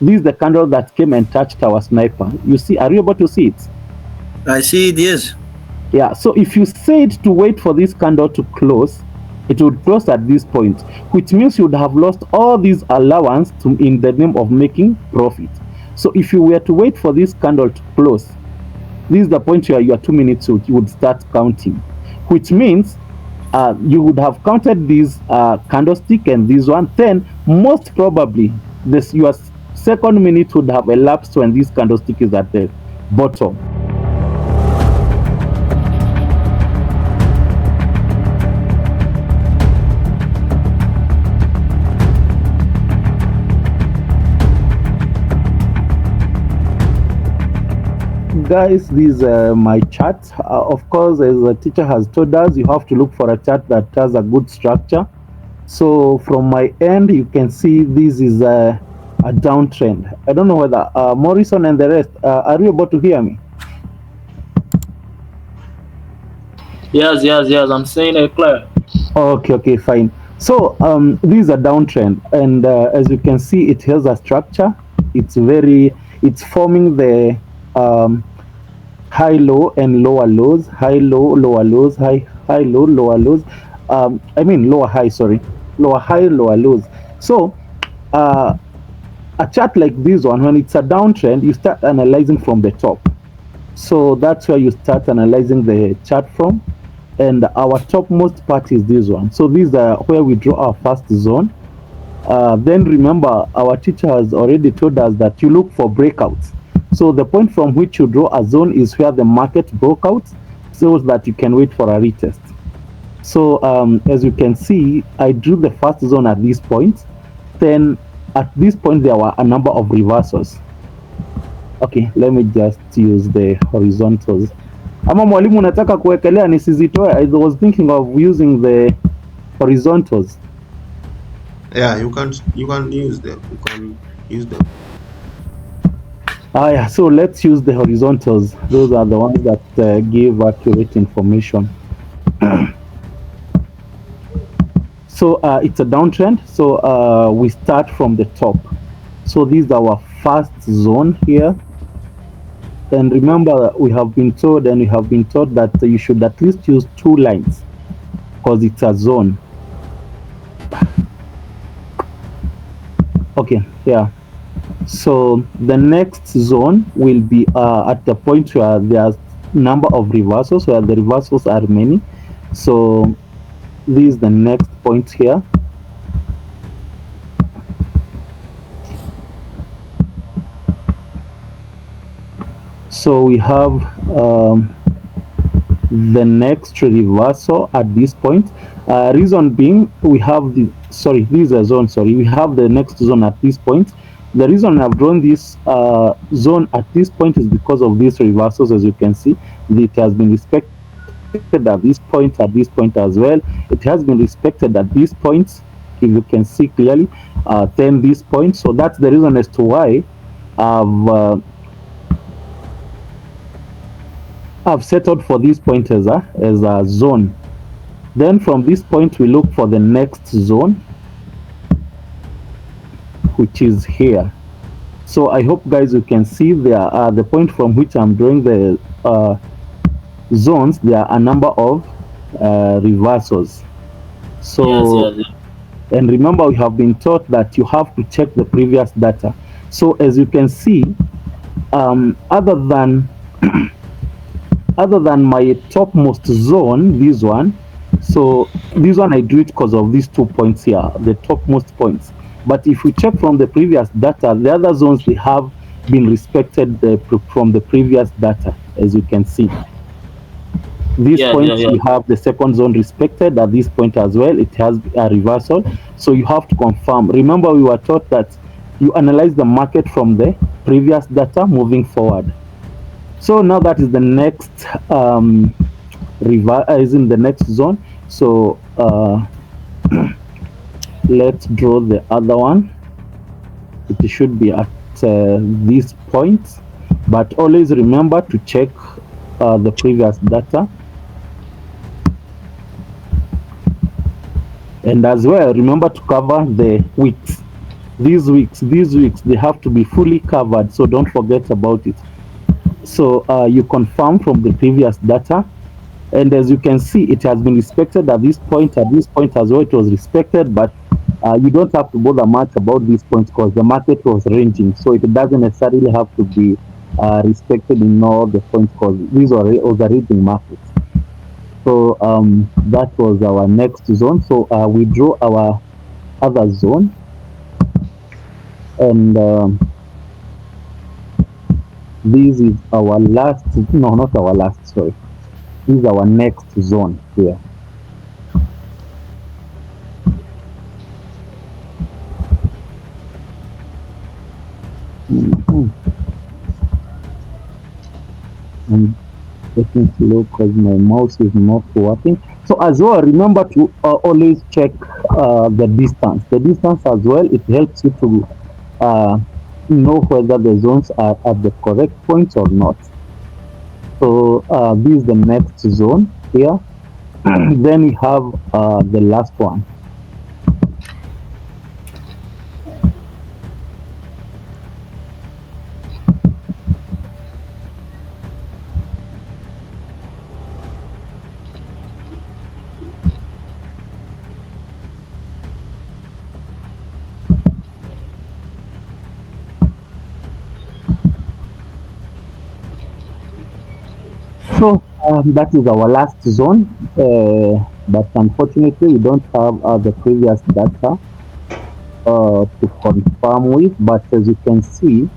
This is the candle that came and touched our sniper. You see, are you able to see it? I see it, yes. Yeah, so if you said to wait for this candle to close, it would close at this point, which means you would have lost all these allowance in the name of making profit. So if you were to wait for this candle to close, this is the point where your 2 minutes you would start counting, which means you would have counted this candlestick and this one. Then most probably this your second minute would have elapsed when this candlestick is at the bottom. Guys, this is my chart. Of course, as the teacher has told us, you have to look for a chart that has a good structure. So from my end, you can see this is a downtrend. I don't know whether Morrison and the rest, are you able to hear me? Yes. I'm saying it clear. Okay, fine. So this is a downtrend, and as you can see, it has a structure. It's forming the um, high low and lower lows, high low lower lows, high low lower lows. I mean lower high, sorry, lower high lower lows. So uh, a chart like this one, when it's a downtrend, you start analyzing from the top. So that's where you start analyzing the chart from. And our topmost part is this one. So these are where we draw our first zone. Then remember, our teacher has already told us that you look for breakouts. So the point from which you draw a zone is where the market broke out, so that you can wait for a retest. So as you can see, I drew the first zone at this point. Then at this point, there were a number of reversals. Okay, let me just use the horizontals. Ama mwalimu unataka kuwekelea nisizitoe? I was thinking of using the horizontals. Yeah, you can use them. You can use them. Yeah, so let's use the horizontals. Those are the ones that give accurate information. So it's a downtrend. So we start from the top. So this is our first zone here. And remember, we have been told that you should at least use 2 lines because it's a zone. Okay, yeah. So the next zone will be at the point where there's number of reversals, where the reversals are many. So this is the next point here. So we have the next reversal at this point. Reason being, we have this is a zone. Sorry, we have the next zone at this point. The reason I've drawn this zone at this point is because of these reversals. As you can see, it has been respected at this point as well. It has been respected at this point, if you can see clearly. Then this point. So that's the reason as to why I've settled for this point as a zone. Then from this point, we look for the next zone, which is here. So I hope, guys, you can see there the point from which I'm drawing the zones. There are a number of reversals. So Yes. and remember, we have been taught that you have to check the previous data. So as you can see, other than my topmost zone, this one. So this one I drew it because of these 2 points here, the topmost points. But if we check from the previous data, the other zones, they have been respected from the previous data, as you can see. These points, we have the second zone respected at this point as well. It has a reversal. So you have to confirm. Remember, we were taught that you analyze the market from the previous data moving forward. So now that is the next is in the next zone. So let's draw the other one. It should be at this point, but always remember to check the previous data. And as well, remember to cover the wicks. these weeks they have to be fully covered, so don't forget about it. So you confirm from the previous data, and as you can see, it has been respected at this point as well. It was respected, but you don't have to bother much about these points because the market was ranging, so it doesn't necessarily have to be respected in all the points because these was a ranging market. So that was our next zone. So we draw our other zone, and this is our last, no, not our last, sorry. This is our next zone here. Mhm. And taking slow because my mouse is not working. So as well, remember to always check the distance. The distance as well, it helps you to uh, know whether the zones are at the correct points or not. So this is the next zone here. Then we have the last one. So that is our last zone, but unfortunately we don't have the previous data to confirm with. But as you can see,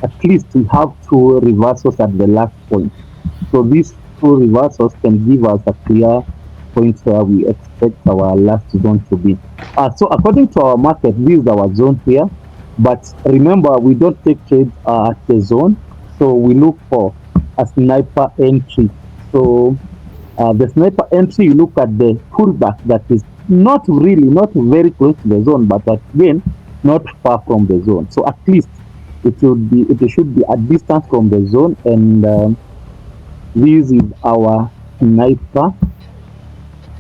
at least we have two reversals at the last point. So these two reversals can give us a clear point where we expect our last zone to be. So according to our market, this is our zone here. But remember, we don't take trades at the zone. So we look for a sniper entry. So the sniper entry, you look at the pullback that is not very close to the zone, but again, not far from the zone. So at least it should be a distance from the zone, and this is our sniper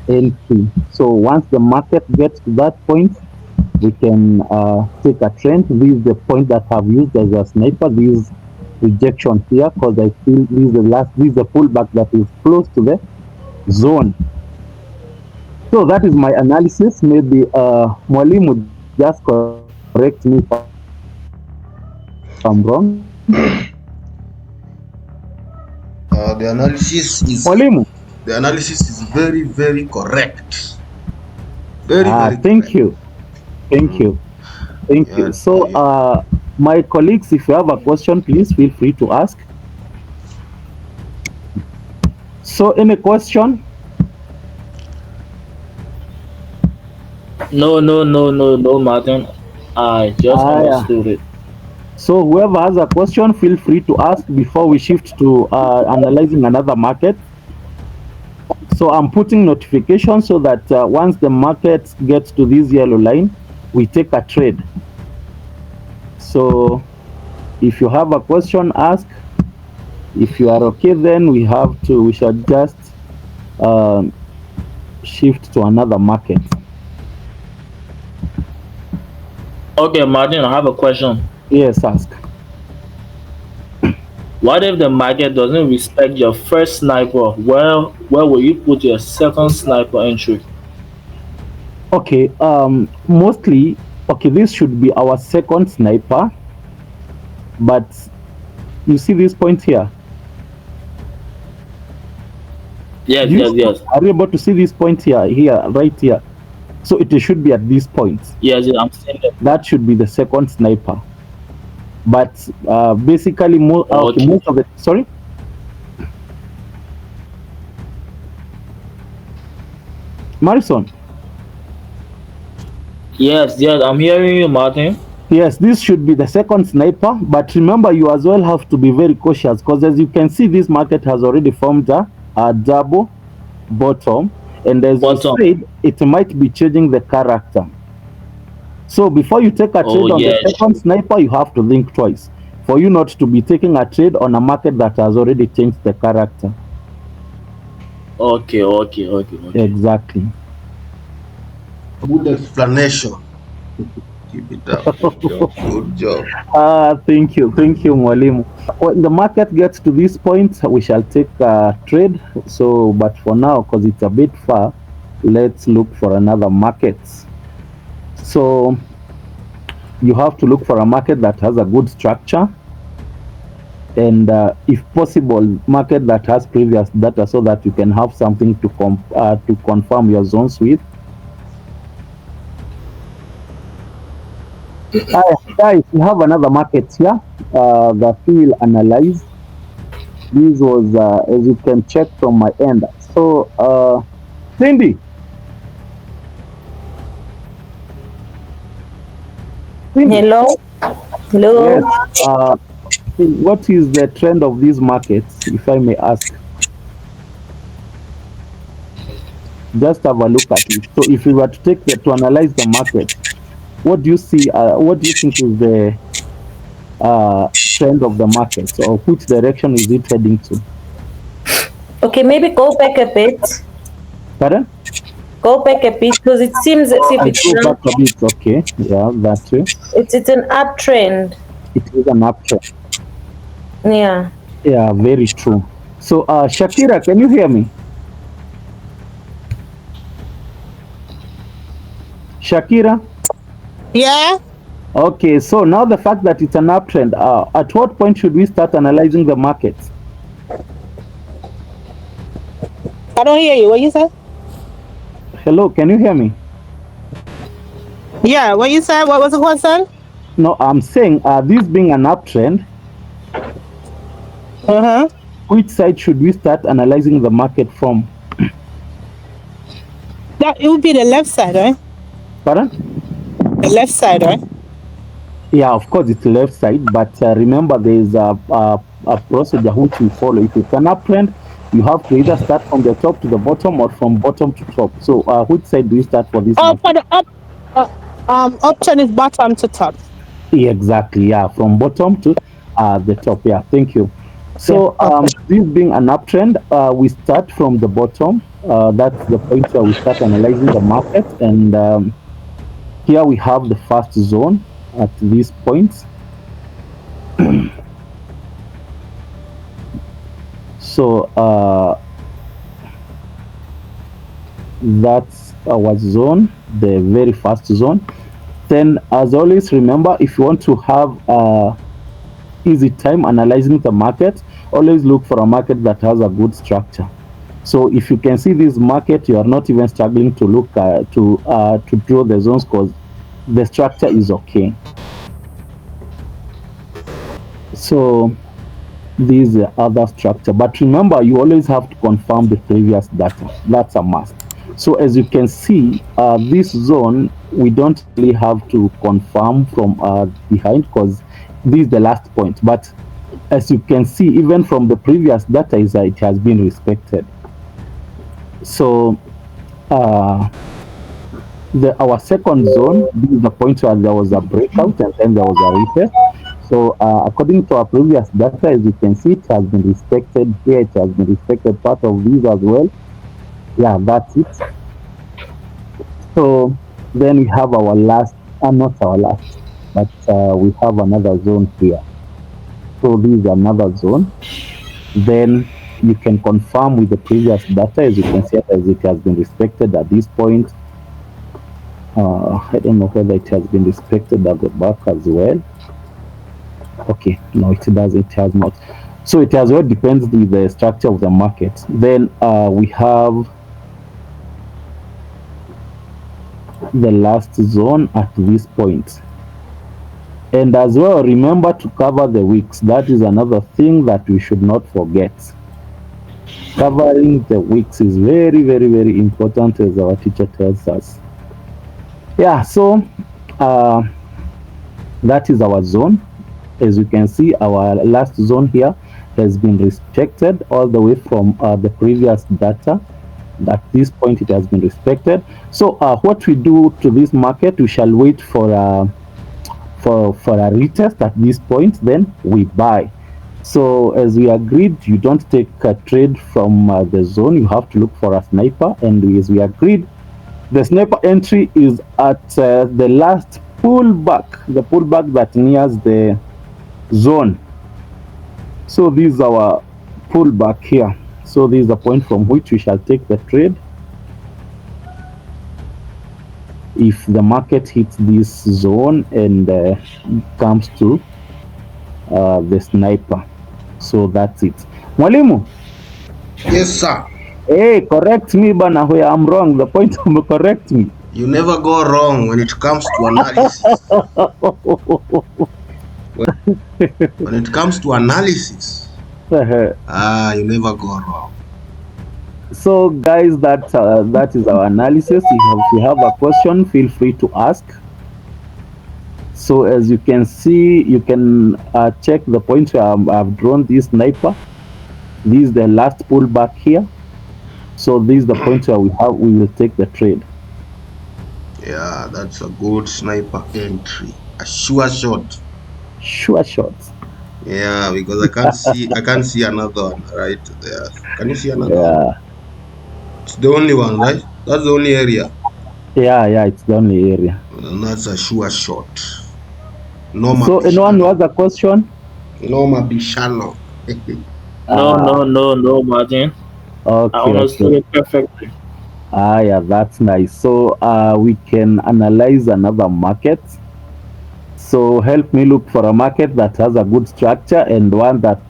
entry. So once the market gets to that point, we can take a trend. This is the point that I've used as a sniper. This rejection here, because I feel this is the pullback that is close to the zone. So that is my analysis. Maybe Mwalimu just correct me if I'm wrong. The analysis Mwalimu. is very very correct. Very very Thank correct. you. Thank Mm. you. Thank you. Yeah, So, yeah. my colleagues, if you have a question, please feel free to ask. So, any question? No, no, no, no, no, Martin. I just Yeah. understood it. So, whoever has a question, feel free to ask before we shift to analyzing another market. So, I'm putting notifications so that once the market gets to this yellow line, we take a trade. So, if you have a question, ask. If you are okay, then we shall just um, shift to another market. Okay, Martin, I have a question. Yes, ask. What if the market doesn't respect your first sniper? Where will you put your second sniper entry? Okay, mostly, okay, this should be our second sniper, but you see this point here? Yes, Do you, yes, yes. are you able to see this point here, right here? So it should be at this point. Yes, yes, I'm saying that. That should be the second sniper. But basically, okay, Okay. most of it, sorry? Marison, Yes, yes, I'm hearing you, Martin. yes, this should be the second sniper, but remember, you as well have to be very cautious because as you can see, this market has already formed a double bottom, and as you Bottom. said, it might be changing the character. So before you take a Oh, trade on the yes. second sniper, you have to think twice for you not to be taking a trade on a market that has already changed the character. Okay, okay, okay, okay. Exactly. Good explanation. Keep it up. Good job. Good job. Thank you, Mwalimu. When the market gets to this point, we shall take a trade. So, but for now, because it's a bit far, let's look for another market. So, you have to look for a market that has a good structure, and if possible, market that has previous data, so that you can have something to confirm your zones with. Guys, we have another market here that we will analyze. This was, as you can check from my end. So, Cindy, Hello. Hello. yes. What is the trend of these markets, if I may ask? Just have a look at it. So, if we were to analyze the market, what do you see? What do you think is the trend of the market, or which direction is it heading to? Okay, maybe go back a bit. Pardon? Go back a bit because it seems as if it's go back a bit. Okay, yeah, that too. It's an uptrend. It is an uptrend. Yeah. Yeah, very true. So, Shakira, can you hear me? Shakira? Yeah. Okay, so now the fact that it's an uptrend, at what point should we start analyzing the market? I don't hear you. What you said? Hello, can you hear me? Yeah. What you said? What was the question? No, I'm saying, this being an uptrend, which side should we start analyzing the market from? That it would be the left side, right? Pardon? The left side, right? Yeah, of course it's left side, but remember there is a procedure which we follow. If it's an uptrend, you have to either start from the top to the bottom or from bottom to top. So, which side do you start for this? Oh, for the option is bottom to top. Yeah, exactly. Yeah, from bottom to the top. Yeah, thank you. So, Yeah, okay. this being an uptrend, we start from the bottom. That's the point where we start analyzing the market, and here we have the first zone at this point. So, that's our zone, the very first zone. Then, as always, remember, if you want to have easy time analyzing the market, always look for a market that has a good structure. So, if you can see this market, you are not even struggling to look to draw the zones, because the structure is okay. So, this is the other structure, but remember, you always have to confirm the previous data. That's a must. So, as you can see, this zone, we don't really have to confirm from behind, because this is the last point. But as you can see, even from the previous data, is that it has been respected. So, our second zone, this is the point where there was a breakout and then there was a retest. So, according to our previous data, as you can see, it has been respected here. It has been respected part of these as well. Yeah, that's it. So, then we have our last, not our last, but we have another zone here. So, this is another zone. Then you can confirm with the previous data, as you can see, as it has been respected at this point. I don't know whether it has been respected at the back as well. Okay, no, it does. It has not. So it as well depends on the structure of the market. Then we have the last zone at this point. And as well, remember to cover the wicks. That is another thing that we should not forget. Covering the wicks is very, very, very important, as our teacher tells us. Yeah, so that is our zone. As you can see, our last zone here has been respected all the way from the previous data. At this point, it has been respected. So, what we do to this market, we shall wait for a retest at this point. Then we buy. So, as we agreed, you don't take a trade from the zone. You have to look for a sniper, and as we agreed, the sniper entry is at the last pullback that nears the zone. So this is our pullback here. So this is the point from which we shall take the trade. If the market hits this zone and comes to the sniper. So that's it. Mwalimu, Yes, sir. hey, correct me bana where I'm wrong. The point correct me. You never go wrong when it comes to analysis. When it comes to analysis, you never go wrong. So guys, that is our analysis. If you have a question, feel free to ask. So as you can see, you can check the point where I've drawn this sniper. This is the last pullback here. So this is the point where we will take the trade. Yeah, that's a good sniper entry. A sure shot. Sure shot. Yeah, because I can't see another one right there. Can you see another one? Yeah. It's the only one, right? That's the only area. Yeah, it's the only area. And that's a sure shot. No So anyone who has a question? No mabishano. No, Martin. I understood it perfectly. Yeah, that's nice. So we can analyze another market. So help me look for a market that has a good structure and one that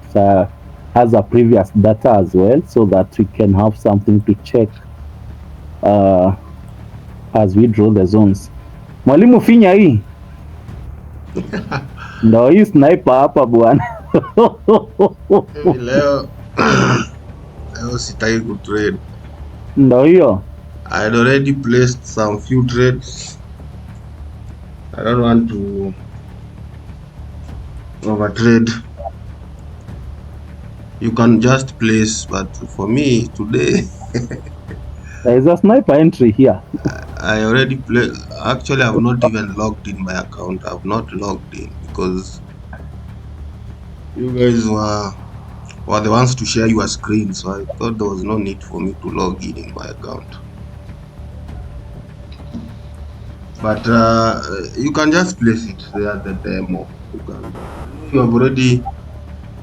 has a previous data as well, so that we can have something to check as we draw the zones. Mwalimu, finya hii ndo hii sniper hapa bwana. Leo sitaki kutrade. Ndo hiyo. I had already placed some few trades. I don't want to overtrade. You can just place, but for me today there is a sniper entry here. I already played. Actually, I've not even logged in my account. I've not logged in because you guys were the ones to share your screen, so I thought there was no need for me to log in my account. But you can just place it there, the demo. You have already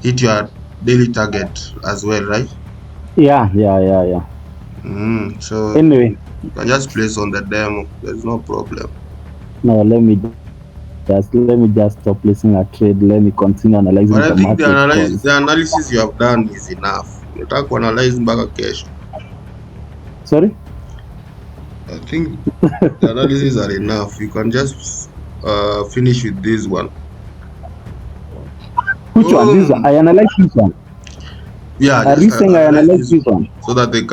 hit your daily target as well, right? Yeah. So anyway, you can just place on the demo. There's no problem. No, let me just stop placing a trade. Let me continue analyzing but the I think market. the analysis you have done is enough. You talk to analyze mpaka kesho. Sorry? I think the analysis are enough. You can just finish with this one. Which one? This one? I analyze this one. Yeah, are you saying I analyze this one? So that they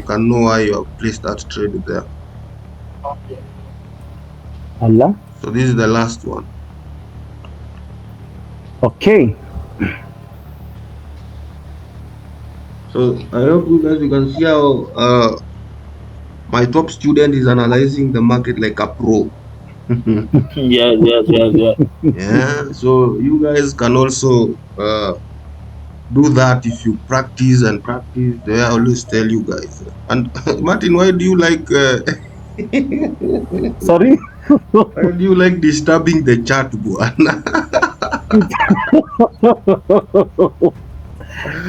can know why you have placed that trade there. Allah. So this is the last one. Okay. So I hope you guys can see how my top student is analyzing the market like a pro. Yeah. Yeah. So you guys can also do that if you practice and practice. They always tell you guys. And Martin, why do you like? Sorry. Why do you like disturbing the chat, Buana?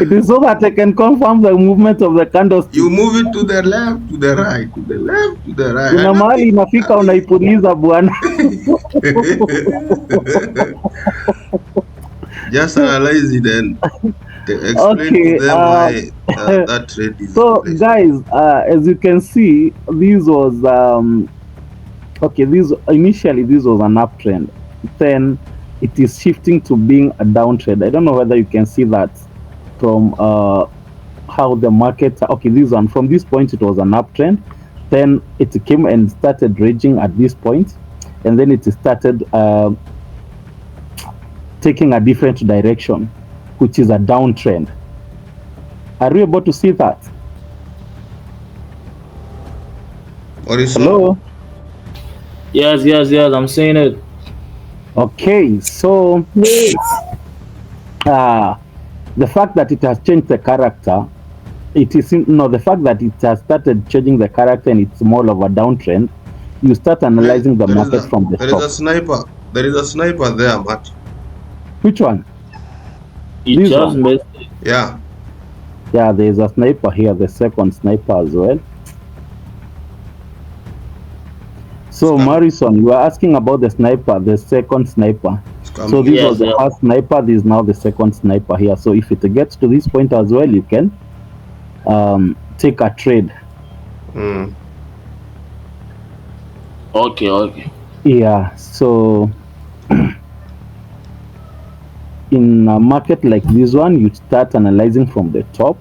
It is so that I can confirm the movement of the candlestick. You move it to the left, to the right, to the left, to the right. Kuna mahali inafika unaipuliza bwana. Just analyze it and explain to them why that trade is. So guys, as you can see, this was initially this was an uptrend. Then it is shifting to being a downtrend. I don't know whether you can see that from how the market. Okay, this one, from this point it was an uptrend. Then it came and started raging at this point, and then it started taking a different direction, which is a downtrend. Are we able to see that? Hello? Yes, I'm seeing it. Okay, so the fact that it has changed the character, the fact that it has started changing the character and it's more of a downtrend you start Hey, analyzing the market from the there is top. a sniper. There is a sniper there, Matt. Which one? You This just one. missed it. Yeah. Yeah, there is a sniper here, the second sniper as well. It's So, coming. Morrison, you are asking about the sniper, the second sniper. It's So, coming. this Yes, was the yes. first sniper, this is now the second sniper here. So, if it gets to this point as well, you can take a trade. Mm. Okay, okay. Yeah, so in a market like this one, you start analyzing from the top.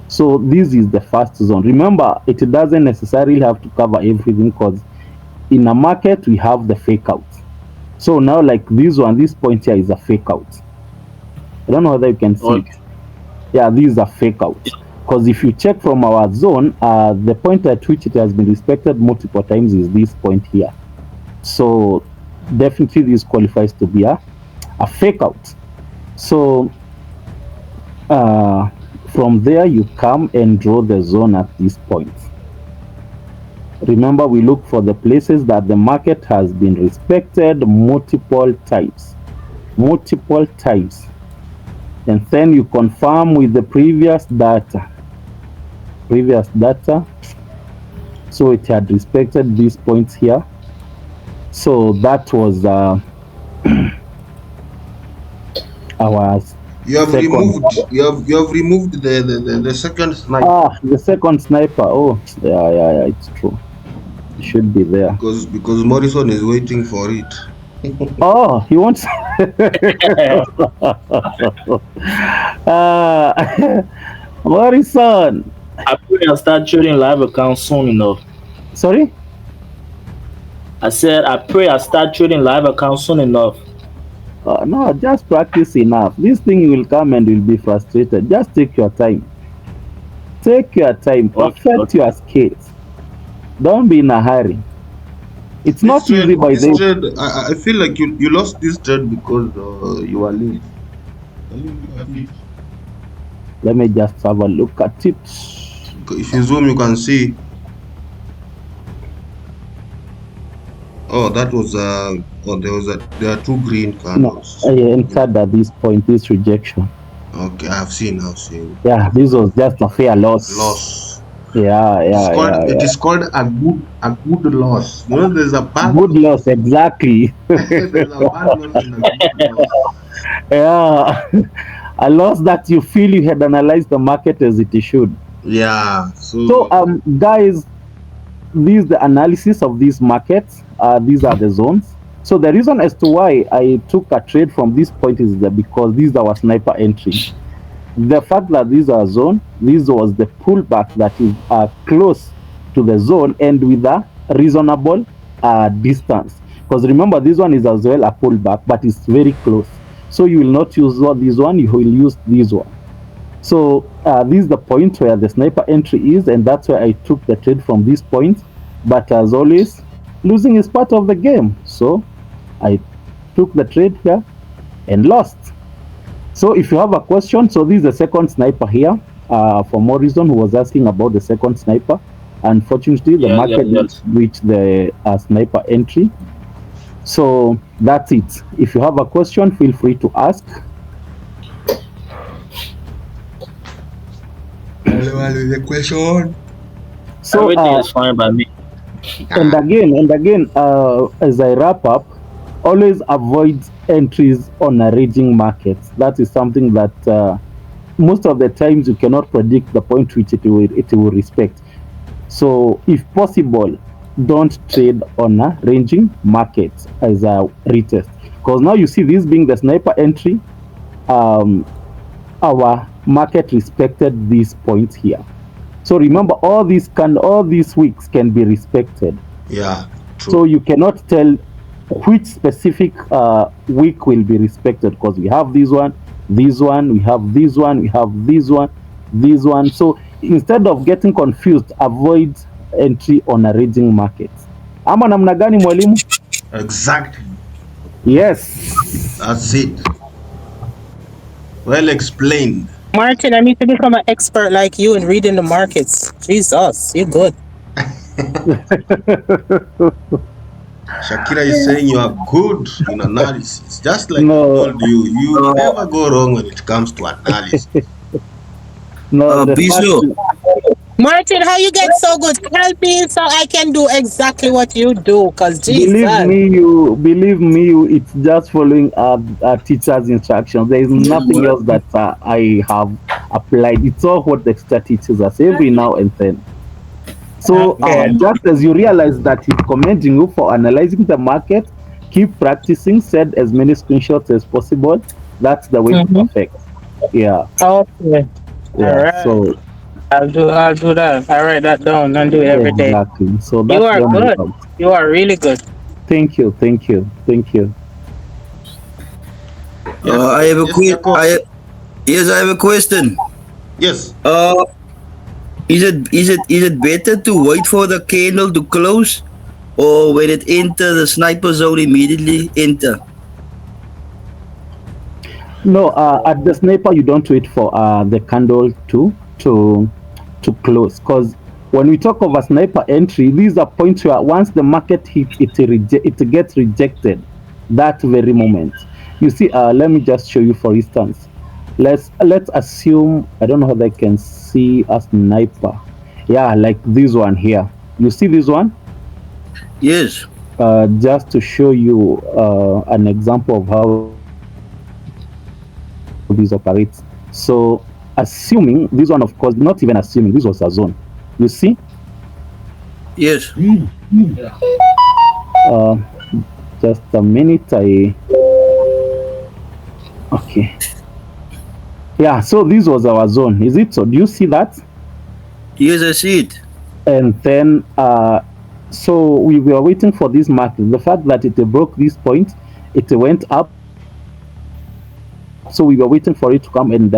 So, this is the first zone. Remember, it doesn't necessarily have to cover everything because in a market, we have the fake out. So, now, like this one, this point here is a fake out. I don't know whether you can see it. Okay. Yeah, these are fake outs. Because if you check from our zone, the point at which it has been respected multiple times is this point here. So definitely this qualifies to be a fake out. So from there you come and draw the zone at this point. Remember, we look for the places that the market has been respected multiple times. Multiple times. And then you confirm with the previous data. So it had respected these points here. So that was our You have second. removed the second sniper The second sniper. Oh, yeah, it's true. It should be there. because Morrison is waiting for it. Oh, he wants. Morrison. I pray I start trading live account soon enough. Sorry. I said I pray I start trading live account soon enough. No, just practice enough. This thing will come and you'll be frustrated. Just take your time. Take your time. Okay, Perfect okay. your skills. Don't be in a hurry. It's This not easy trade, by this the. trade, I feel like you lost this trade because you are late. Can you look at it? Let me just have a look at it. If you zoom, you can see. Oh, that was oh, there are two green No, candles. I entered at this point, this rejection. Okay, I've seen. Yeah, this was just a fair loss. Loss. Yeah, It is yeah, called yeah, it yeah. is called a good loss. You know, there's a bad Good loss. loss, exactly. There's a bad loss and a good loss. Yeah, a loss that you feel you had analyzed the market as it should. Yeah. So, So guys, this is the analysis of these markets. These are the zones. So the reason as to why I took a trade from this point is that because this is our sniper entry. The fact that these are zone, this was the pullback that is close to the zone and with a reasonable distance. Because remember, this one is as well a pullback, but it's very close. So you will not use this one, you will use this one. So this is the point where the sniper entry is, and that's why I took the trade from this point. But as always, losing is part of the game. So I took the trade here and lost. So if you have a question, so this is the second sniper here. For more reason, who was asking about the second sniper. Unfortunately, the Yes, yes, market didn't yes. reach the sniper entry. So that's it. If you have a question, feel free to ask. hello, the question. So Everything is fine by me. and again, as I wrap up, always avoid entries on a raging market. That is something that most of the times you cannot predict the point which it will respect. So, if possible, don't trade on a ranging market as a retest. Because now you see this being the sniper entry, um, our market respected this point here. So remember, all these weeks can be respected. Yeah, So true. you cannot tell which specific week will be respected because we have this one, we have this one, we have this one, this one. So instead of getting confused, avoid entry on a raging market. Ama namna gani mwalimu? Exactly. Yes. That's it. Well explained. Martin, I need to become an expert like you in reading the markets. Jesus, you're good. Shakira is saying you are good in analysis. Just like I No, told you, you Uh, never go wrong when it comes to analysis. no, the fact Biso, Martin, how you get so good? Help me so I can do exactly what you do. Cause believe Jesus. me, you, it's just following our teacher's instructions. There is nothing else that I have applied. It's all what the teacher teaches us every now and then. So Okay. just as you realize that he's commending you for analyzing the market, keep practicing, send as many screenshots as possible. That's the way to Mm-hmm. perfect. Yeah, Okay. All yeah. right. So I'll do that. I write that down and do it every day. exactly. So You that's are one way good. out. You are really good. Thank you, thank you, thank you. Yes, I have a yes, Jacob. yes, I have a question. Yes. Uh, is it better to wait for the candle to close, or when it enter the sniper zone immediately enter? No, at the sniper, you don't wait for the candle to close, because when we talk of a sniper entry, these are points where once the market hits, it gets rejected that very moment. You see, let me just show you, for instance. Let's assume, I don't know how they can see a sniper. Yeah, like this one here. You see this one? Yes, Just to show you an example of how this operates. So, assuming this one, of course, not even assuming this was a zone. You see, yes. Yeah. uh, just a minute. Okay, yeah. So this was our zone. Is it so? Do you see that? Yes, I see it. And then, so we were waiting for this market. The fact that it broke this point, it went up. So we were waiting for it to come and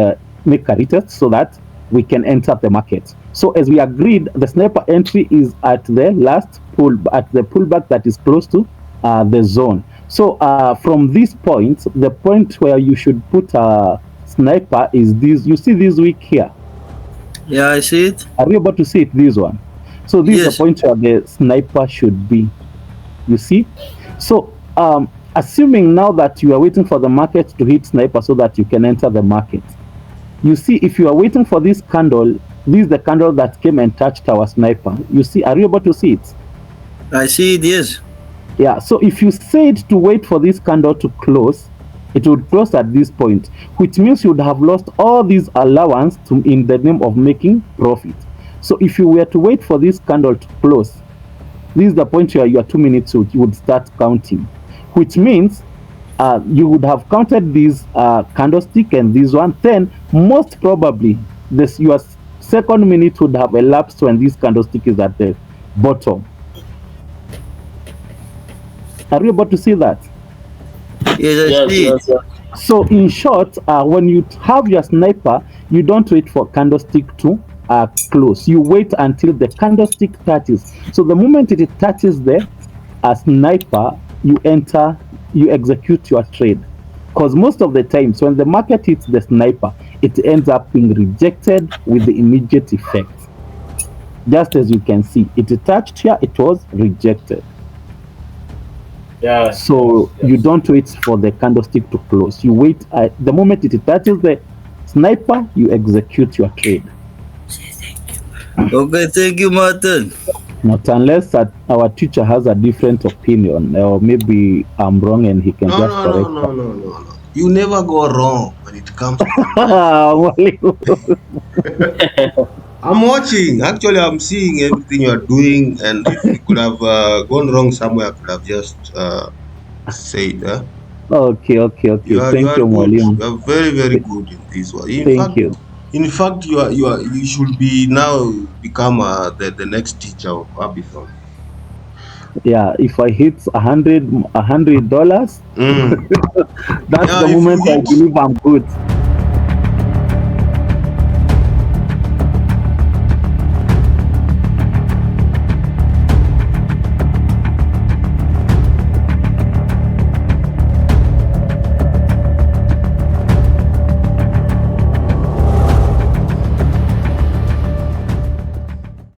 make a retest so that we can enter the market. So as we agreed, the sniper entry is at the last pull, at the pullback that is close to the zone. So from this point, the point where you should put a sniper is this. You see this week here. Yeah, I see it. Are you able to see it? This one. So this is the Yes, point where the sniper should be. You see? So assuming now that you are waiting for the market to hit sniper so that you can enter the market. You see, if you are waiting for this candle, this is the candle that came and touched our sniper. You see, are you able to see it? I see it. Yes. Yeah, so if you said to wait for this candle to close, it would close at this point, which means you would have lost all these allowance in the name of making profit. So if you were to wait for this candle to close, this is the point where your 2 minutes would start counting, which means you would have counted this candlestick and this one. Then most probably this your second minute would have elapsed when this candlestick is at the bottom. Are you able to see that? Yes, I Yes, see it. yes, yes. So in short, when you have your sniper, you don't wait for candlestick to close. You wait until the candlestick touches. So the moment it touches the sniper, you enter, you execute your trade. Because most of the times when the market hits the sniper, it ends up being rejected with the immediate effect. Just as you can see, it touched here, it was rejected. Yes, yes, So you yes. don't wait for the candlestick to close. You wait the moment it touches the sniper, you execute your trade. Okay, thank you, Martin. Not unless our teacher has a different opinion, or maybe I'm wrong and he can No, just no, no, correct no, us. no, no, no. You never go wrong when it comes to analysis. Wally, I'm watching. Actually, I'm seeing everything you are doing, and if you could have gone wrong somewhere, I could have just said, okay, okay, okay. you Thank are you, good. Mwalimu. You are very, very Th- good in this one. Thank you. In fact, you should be now become the next teacher of Abissons. Yeah, if I hit $100, Mm. that's Yeah, the if you moment I hit believe I'm good.